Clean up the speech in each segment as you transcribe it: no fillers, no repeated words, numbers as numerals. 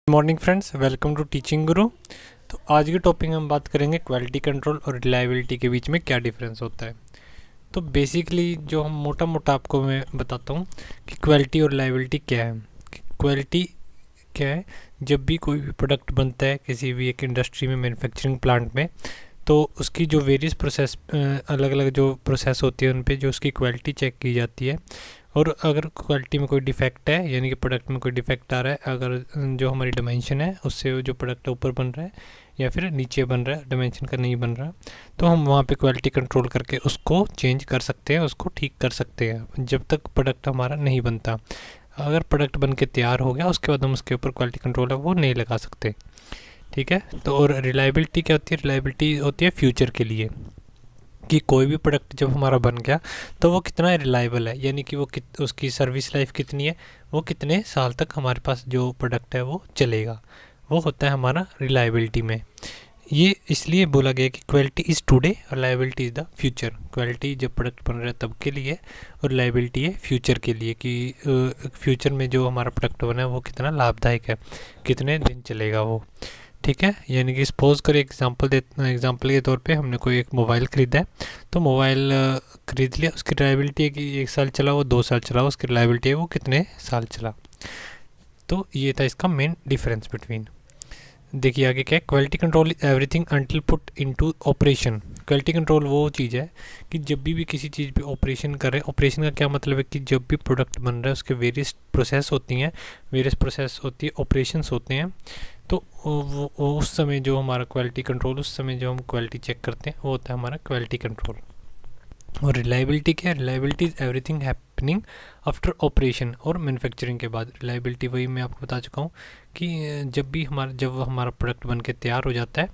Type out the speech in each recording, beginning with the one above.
Morning friends, welcome to teaching guru. तो आज के टॉपिक में हम बात करेंगे क्वालिटी कंट्रोल और रिलायबिलिटी के बीच में क्या डिफरेंस होता है। तो बेसिकली जो हम मोटा मोटा आपको मैं बताता हूँ कि क्वालिटी और रिलायबिलिटी क्या है। क्वालिटी क्या है, जब भी कोई भी प्रोडक्ट बनता है किसी भी एक इंडस्ट्री में, मैन्युफैक्चरिंग प्लांट में, तो उसकी जो वेरियस प्रोसेस, अलग अलग जो प्रोसेस होती है उन पे जो उसकी क्वालिटी चेक की जाती है। और अगर क्वालिटी में कोई डिफेक्ट है, यानी कि प्रोडक्ट में कोई डिफेक्ट आ रहा है, अगर जो हमारी डायमेंशन है उससे जो प्रोडक्ट ऊपर बन रहा है या फिर नीचे बन रहा है, डायमेंशन का नहीं बन रहा, तो हम वहाँ पे क्वालिटी कंट्रोल करके उसको चेंज कर सकते हैं, उसको ठीक कर सकते हैं जब तक प्रोडक्ट हमारा नहीं बनता। अगर प्रोडक्ट बन के तैयार हो गया उसके बाद हम उसके ऊपर क्वालिटी कंट्रोल है वो नहीं लगा सकते। ठीक है। तो और रिलायबिलिटी क्या होती है? रिलायबिलिटी होती है फ्यूचर के लिए, कि कोई भी प्रोडक्ट जब हमारा बन गया तो वो कितना रिलायबल है, यानी कि वो उसकी सर्विस लाइफ कितनी है, वो कितने साल तक हमारे पास जो प्रोडक्ट है वो चलेगा, वो होता है हमारा रिलायबिलिटी में। ये इसलिए बोला गया कि क्वालिटी इज़ टुडे और reliability is the future. Quality जब प्रोडक्ट बन रहा है तब के लिए और रिलायबिलिटी है फ्यूचर के लिए, कि फ्यूचर में जो हमारा प्रोडक्ट बना है वो कितना लाभदायक है, कितने दिन चलेगा वो। ठीक है। यानी कि सपोज़ करें, एग्जांपल के तौर पे हमने कोई एक मोबाइल ख़रीदा है, तो मोबाइल ख़रीद लिया, उसकी रिलायबिलिटी है कि 1 साल चला, वो 2 साल चला, उसकी रिलायबिलिटी है वो कितने साल चला। तो ये था इसका मेन डिफरेंस बिटवीन। देखिए आगे क्या है, quality control is everything until put into operation. Quality control वो चीज़ है कि जब भी किसी चीज़ पे ऑपरेशन कर रहे हैं, ऑपरेशन का क्या मतलब है कि जब भी प्रोडक्ट बन रहा है उसके वेरियस प्रोसेस होती हैं, ऑपरेशंस होते हैं, तो वो उस समय जो हमारा क्वालिटी कंट्रोल, उस समय जो हम क्वालिटी चेक करते हैं वो होता है हमारा क्वालिटी कंट्रोल। और रिलायबिलिटी क्या है? Reliability is everything happening after operation और मैन्युफैक्चरिंग के बाद। रिलायबिलिटी वही मैं आपको बता चुका हूँ कि जब हमारा प्रोडक्ट बन के तैयार हो जाता है,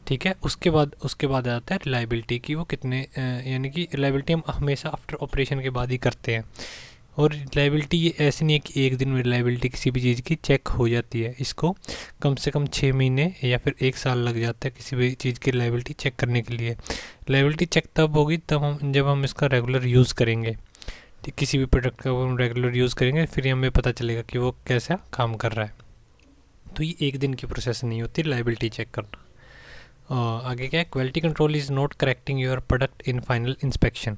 ठीक है, उसके बाद आ जाता है रिलायबिलिटी की वो कितने, यानी कि रिलायबिलिटी हम हमेशा आफ्टर ऑपरेशन के बाद ही करते हैं। और रिलायबिलिटी ये ऐसी नहीं है कि एक दिन में रिलायबिलिटी किसी भी चीज़ की चेक हो जाती है। इसको कम से कम 6 महीने या फिर 1 साल लग जाता है किसी भी चीज़ की रिलायबिलिटी चेक करने के लिए। रिलायबिलिटी चेक तब होगी जब हम इसका रेगुलर यूज़ करेंगे। किसी भी प्रोडक्ट का हम रेगुलर यूज़ करेंगे, फिर हमें पता चलेगा कि वो कैसा काम कर रहा है। तो ये एक दिन की प्रोसेस नहीं होती रिलायबिलिटी चेक करना। आगे क्या है, quality control is not correcting your product in final inspection.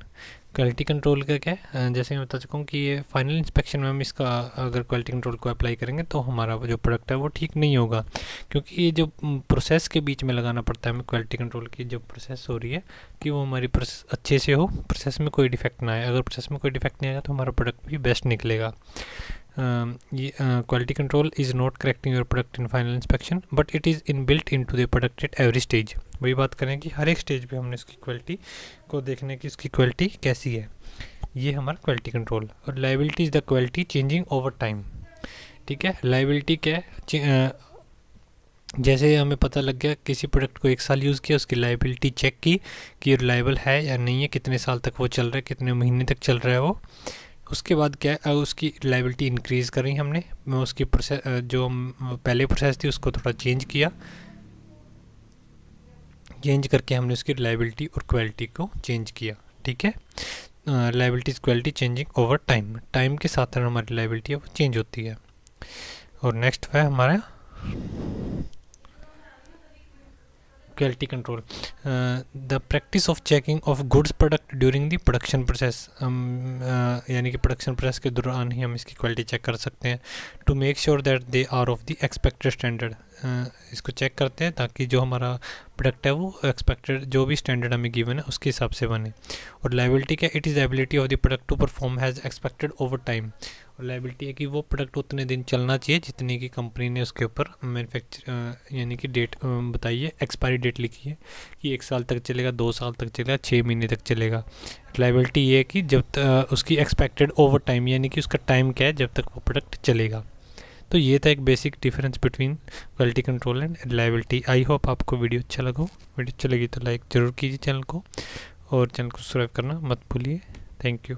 Quality control का क्या है, जैसे मैं बता चुका हूँ कि ये फाइनल इंस्पेक्शन में हम इसका अगर क्वालिटी कंट्रोल को अप्लाई करेंगे तो हमारा जो प्रोडक्ट है वो ठीक नहीं होगा, क्योंकि ये जो प्रोसेस के बीच में लगाना पड़ता है हमें क्वालिटी कंट्रोल की जो प्रोसेस हो रही है, कि वो हमारी प्रोसेस अच्छे से हो, प्रोसेस में कोई डिफेक्ट ना आए। अगर प्रोसेस में कोई डिफेक्ट नहीं आएगा तो हमारा प्रोडक्ट भी बेस्ट निकलेगा। ये quality control is not correcting your product in final inspection but it is in built in to the product at every stage. वही बात करें कि हर एक स्टेज पे हमने इसकी क्वालिटी को देखने की इसकी क्वालिटी कैसी है, ये हमारा क्वालिटी कंट्रोल। और liability is the quality changing over time. ठीक है। लायबिलिटी क्या है, जैसे हमें पता लग गया किसी प्रोडक्ट को 1 साल यूज़ किया, उसकी लायबिलिटी चेक की कि रिलायबल है या नहीं है, कितने साल तक वो चल रहा है, कितने महीने तक चल रहा है वो। उसके बाद क्या है, उसकी रिलायबिलिटी इंक्रीज़ करी हमने, उसकी प्रोसेस जो पहले प्रोसेस थी उसको थोड़ा चेंज करके हमने उसकी रिलायबिलिटी और क्वालिटी को चेंज किया। ठीक है। Reliability quality changing over time के साथ हमारी रिलायबिलिटी है वो चेंज होती है। और नेक्स्ट है हमारा quality control, the practice of checking of goods product during the production process. यानी कि प्रोडक्शन प्रोसेस के दौरान ही हम इसकी क्वालिटी चेक कर सकते हैं, to make sure that they are of the expected standard. इसको चेक करते हैं ताकि जो हमारा प्रोडक्ट है वो एक्सपेक्टेड जो भी स्टैंडर्ड हमें गिवन है उसके हिसाब से बने। और लायबिलिटी क्या, it is ability of the product to perform has expected over time. और लायबिलिटी है कि वो प्रोडक्ट उतने दिन चलना चाहिए जितनी की कंपनी ने उसके ऊपर मैन्युफैक्चर यानी कि डेट बताई है, एक्सपायरी डेट लिखी है कि 1 साल तक चलेगा, 2 साल तक चलेगा, 6 महीने तक चलेगा। लायबिलिटी ये है कि जब उसकी एक्सपेक्टेड ओवर टाइम, यानी कि उसका टाइम क्या है जब तक वो प्रोडक्ट चलेगा। तो ये था एक basic difference between quality control and reliability. I hope आपको वीडियो अच्छा लगा। वीडियो अच्छा लगी तो लाइक ज़रूर कीजिए चैनल को, और चैनल को सब्सक्राइब करना मत भूलिए। Thank you.